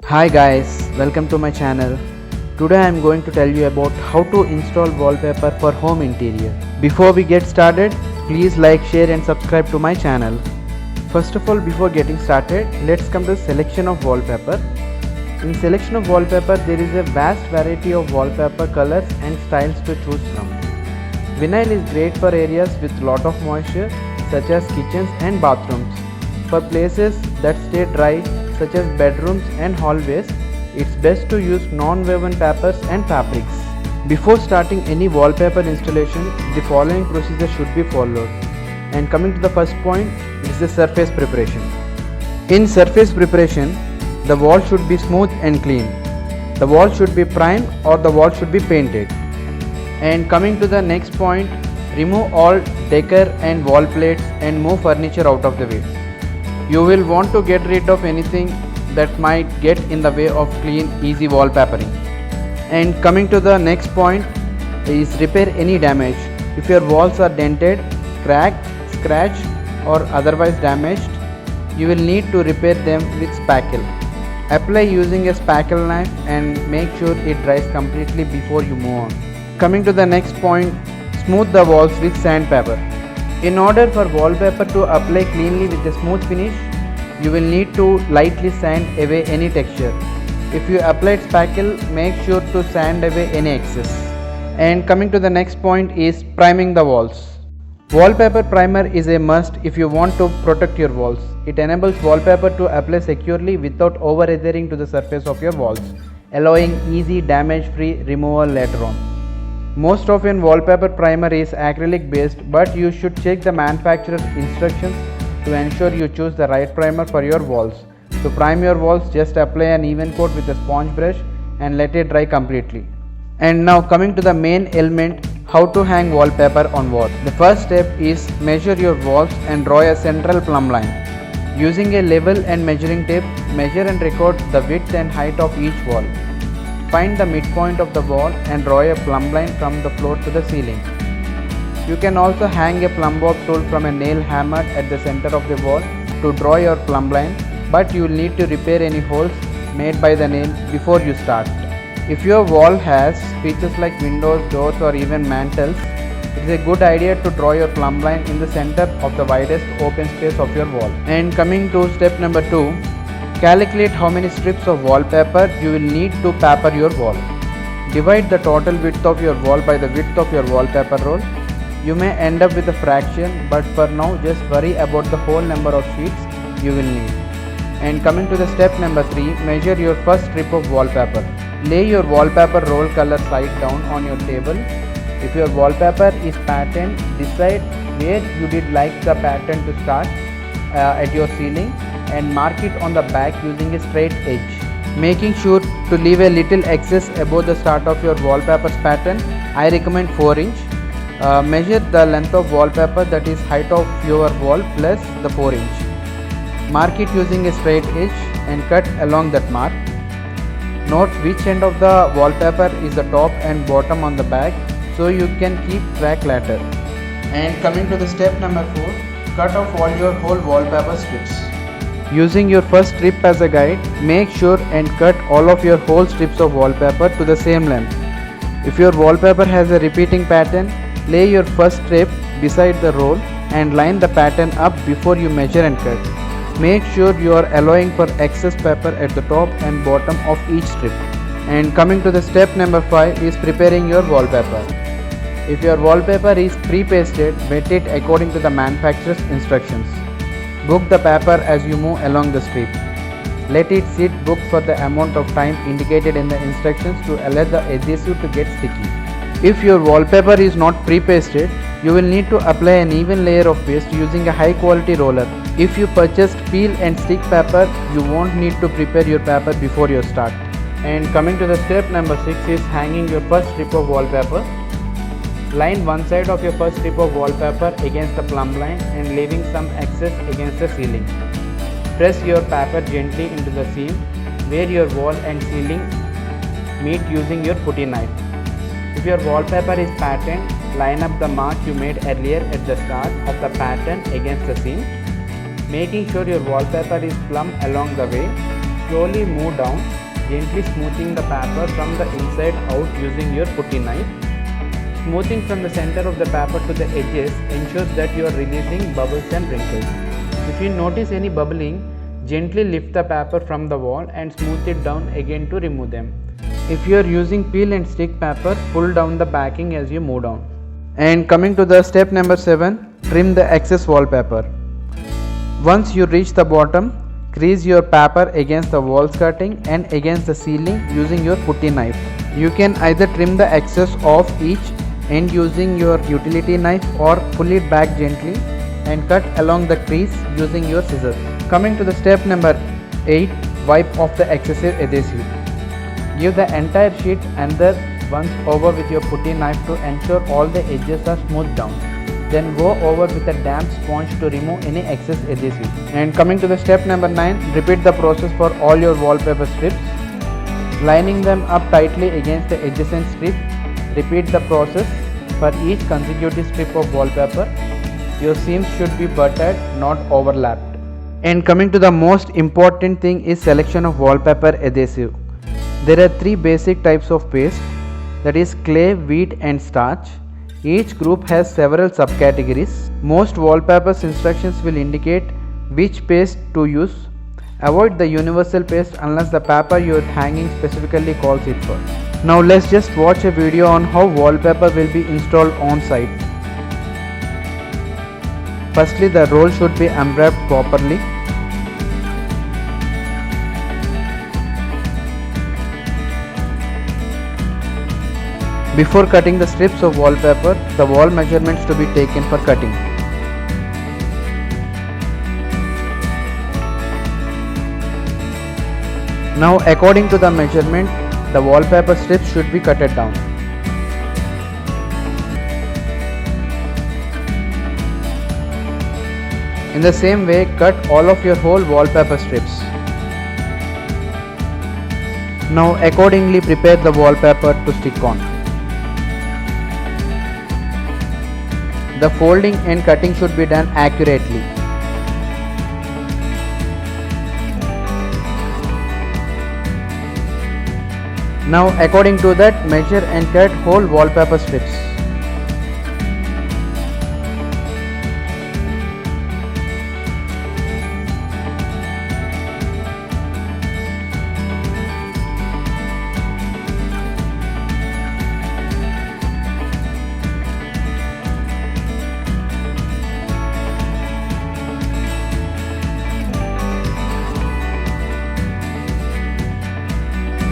Hi guys, welcome to my channel. Today I am going to tell you about how to install wallpaper for home interior. Before we get started, please like, share and subscribe to my channel. First of all, before getting started, let's come to selection of wallpaper. In selection of wallpaper, there is a vast variety of wallpaper colors and styles to choose from. Vinyl is great for areas with lot of moisture such as kitchens and bathrooms. For places that stay dry such as bedrooms and hallways, it's best to use non-woven papers and fabrics. Before starting any wallpaper installation, the following procedure should be followed. And coming to the first point is the surface preparation. In surface preparation, the wall should be smooth and clean. The wall should be primed or the wall should be painted. And coming to the next point, remove all decor and wall plates and move furniture out of the way. You will want to get rid of anything that might get in the way of clean, easy wallpapering. And coming to the next point is repair any damage. If your walls are dented, cracked, scratched or otherwise damaged, you will need to repair them with spackle. Apply using a spackle knife and make sure it dries completely before you move on. Coming to the next point, smooth the walls with sandpaper. In order for wallpaper to apply cleanly with a smooth finish, you will need to lightly sand away any texture. If you applied spackle, make sure to sand away any excess. And coming to the next point is priming the walls. Wallpaper primer is a must if you want to protect your walls. It enables wallpaper to apply securely without over-adhering to the surface of your walls, allowing easy damage-free removal later on. Most often wallpaper primer is acrylic based, but you should check the manufacturer's instructions to ensure you choose the right primer for your walls. To prime your walls, just apply an even coat with a sponge brush and let it dry completely. And now coming to the main element, how to hang wallpaper on wall. The first step is measure your walls and draw a central plumb line. Using a level and measuring tape, measure and record the width and height of each wall. Find the midpoint of the wall and draw a plumb line from the floor to the ceiling. You can also hang a plumb bob tool from a nail hammer at the center of the wall to draw your plumb line, but you will need to repair any holes made by the nail before you start. If your wall has features like windows, doors or even mantles, it is a good idea to draw your plumb line in the center of the widest open space of your wall. And coming to step number 2, calculate how many strips of wallpaper you will need to paper your wall. Divide the total width of your wall by the width of your wallpaper roll. You may end up with a fraction, but for now just worry about the whole number of sheets you will need. And coming to the step number 3, measure your first strip of wallpaper. Lay your wallpaper roll color side down on your table. If your wallpaper is patterned, decide where you did like the pattern to start at your ceiling and mark it on the back using a straight edge. Making sure to leave a little excess above the start of your wallpaper's pattern, I recommend 4 inch. Measure the length of wallpaper, that is height of your wall plus the 4 inch. Mark it using a straight edge and cut along that mark. Note which end of the wallpaper is the top and bottom on the back so you can keep track later. And coming to the step number 4, cut off all your whole wallpaper strips. Using your first strip as a guide, make sure and cut all of your whole strips of wallpaper to the same length. If your wallpaper has a repeating pattern, lay your first strip beside the roll and line the pattern up before you measure and cut. Make sure you are allowing for excess paper at the top and bottom of each strip. And coming to the step number 5 is preparing your wallpaper. If your wallpaper is pre-pasted, wet it according to the manufacturer's instructions. Book the paper as you move along the strip. Let it sit booked for the amount of time indicated in the instructions to allow the adhesive to get sticky. If your wallpaper is not pre-pasted, you will need to apply an even layer of paste using a high quality roller. If you purchased peel and stick paper, you won't need to prepare your paper before you start. And coming to the step number 6 is hanging your first strip of wallpaper. Line one side of your first strip of wallpaper against the plumb line and leaving some excess against the ceiling. Press your paper gently into the seam where your wall and ceiling meet using your putty knife. If your wallpaper is patterned, line up the mark you made earlier at the start of the pattern against the seam. Making sure your wallpaper is plumb along the way, slowly move down gently smoothing the paper from the inside out using your putty knife. Smoothing from the center of the paper to the edges ensures that you are releasing bubbles and wrinkles. If you notice any bubbling, gently lift the paper from the wall and smooth it down again to remove them. If you are using peel and stick paper, pull down the backing as you move down. And coming to the step number 7, trim the excess wallpaper. Once you reach the bottom, crease your paper against the wall skirting and against the ceiling using your putty knife. You can either trim the excess off each end using your utility knife or pull it back gently and cut along the crease using your scissors. Coming to the step number 8, wipe off the excessive adhesive. Give the entire sheet another once over with your putty knife to ensure all the edges are smoothed down. Then go over with a damp sponge to remove any excess adhesive. And coming to the step number 9, repeat the process for all your wallpaper strips. Lining them up tightly against the adjacent strip. Repeat the process for each consecutive strip of wallpaper. Your seams should be buttered, not overlapped. And coming to the most important thing is selection of wallpaper adhesive. There are 3 basic types of paste, that is clay, wheat and starch. Each group has several subcategories. Most wallpapers instructions will indicate which paste to use. Avoid the universal paste unless the paper you are hanging specifically calls it for. Now let's just watch a video on how wallpaper will be installed on site. Firstly, the roll should be unwrapped properly. Before cutting the strips of wallpaper, the wall measurements to be taken for cutting. Now according to the measurement, the wallpaper strips should be cutted down. In the same way, cut all of your whole wallpaper strips. Now accordingly prepare the wallpaper to stick on. The folding and cutting should be done accurately. Now according to that, measure and cut whole wallpaper strips.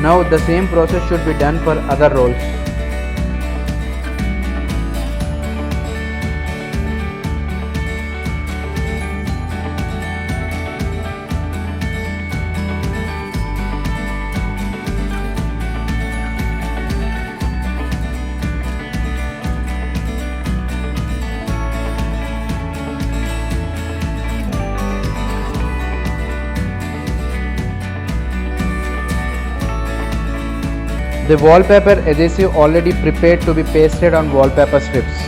Now the same process should be done for other rolls. The wallpaper adhesive already prepared to be pasted on wallpaper strips.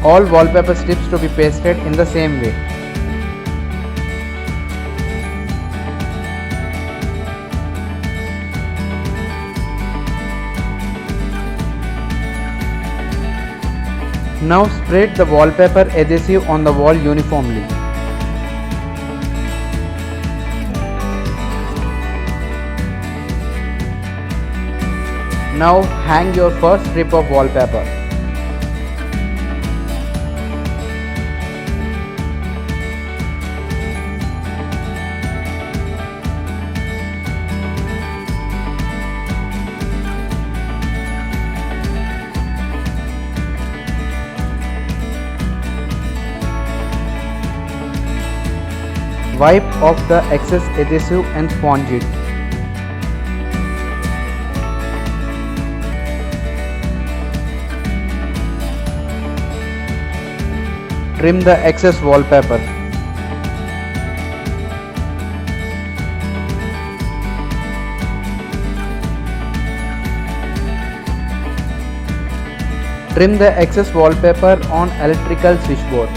All wallpaper strips to be pasted in the same way. Now spread the wallpaper adhesive on the wall uniformly. Now hang your first strip of wallpaper. Wipe off the excess adhesive and sponge it. Trim the excess wallpaper. Trim the excess wallpaper on electrical switchboard.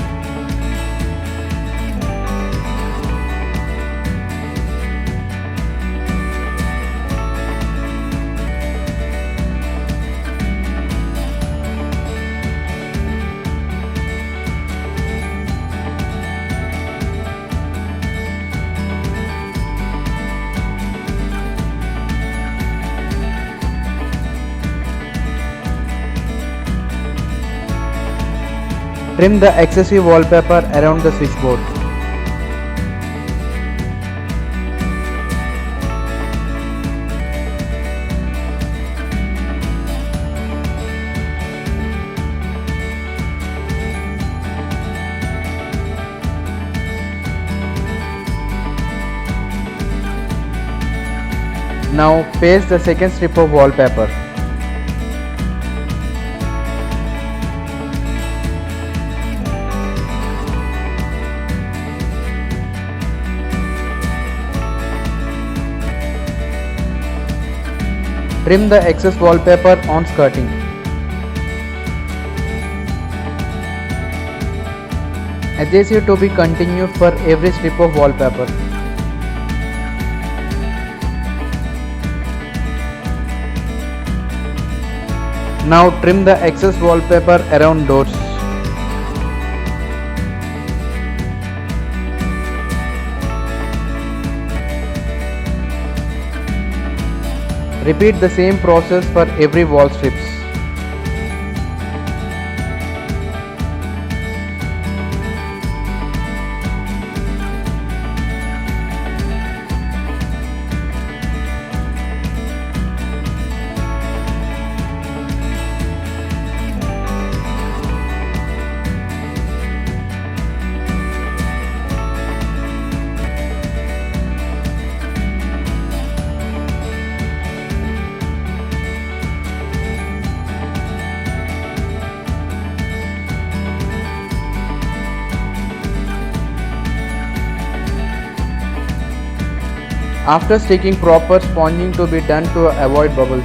Trim the excessive wallpaper around the switchboard. Now paste the second strip of wallpaper. Trim the excess wallpaper on skirting. Adhesive to be continued for every strip of wallpaper. Now trim the excess wallpaper around doors. Repeat the same process for every wall strips. After sticking, proper sponging to be done to avoid bubbles.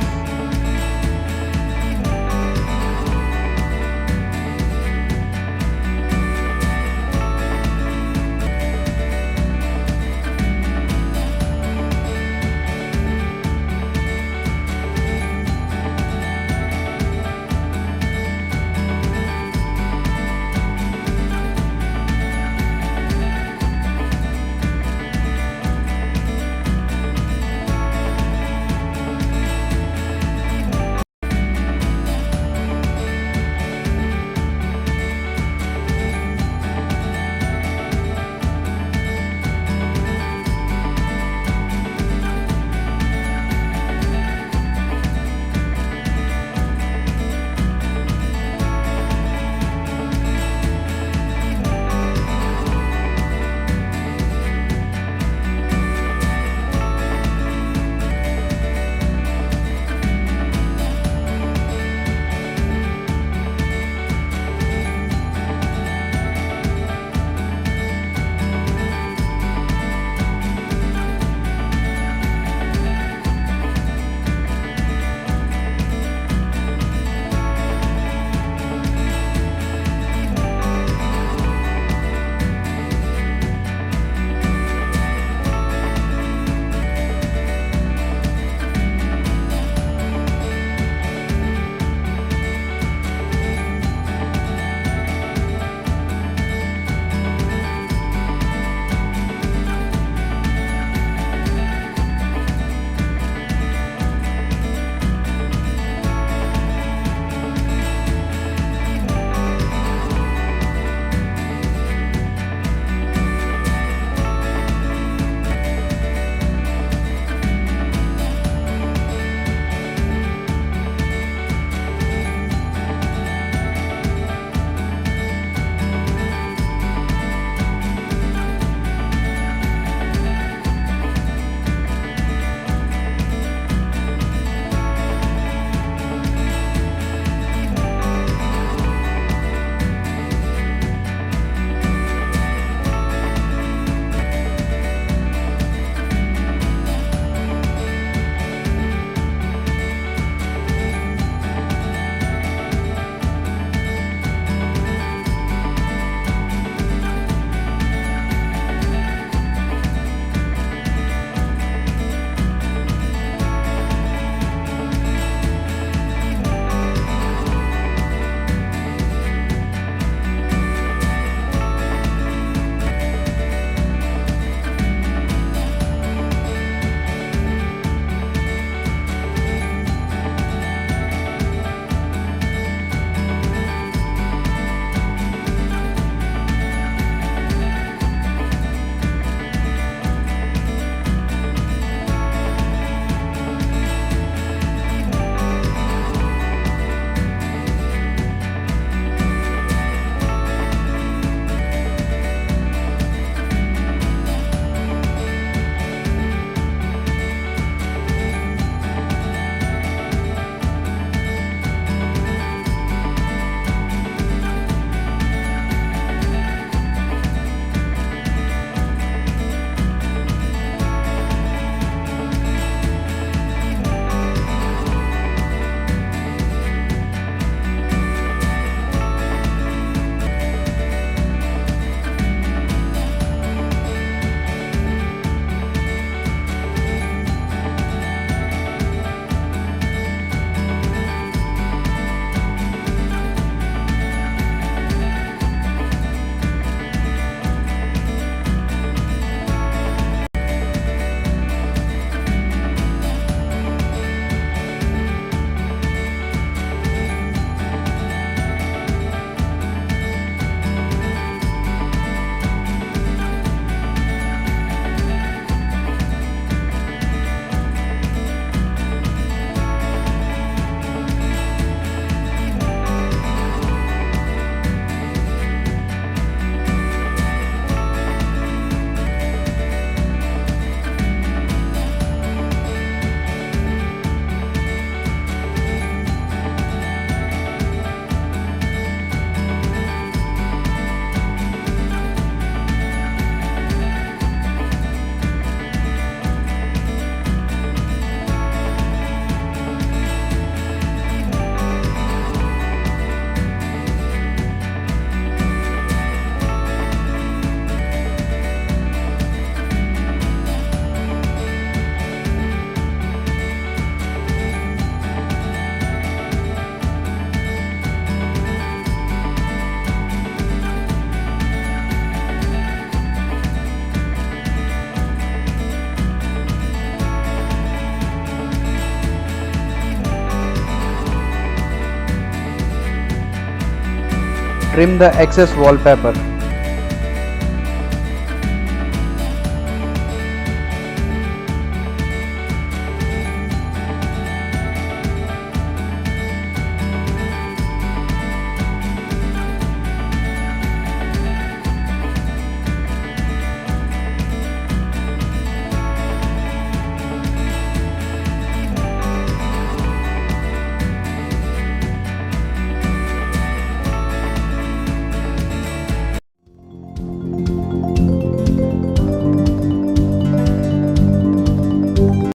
trim the excess wallpaper.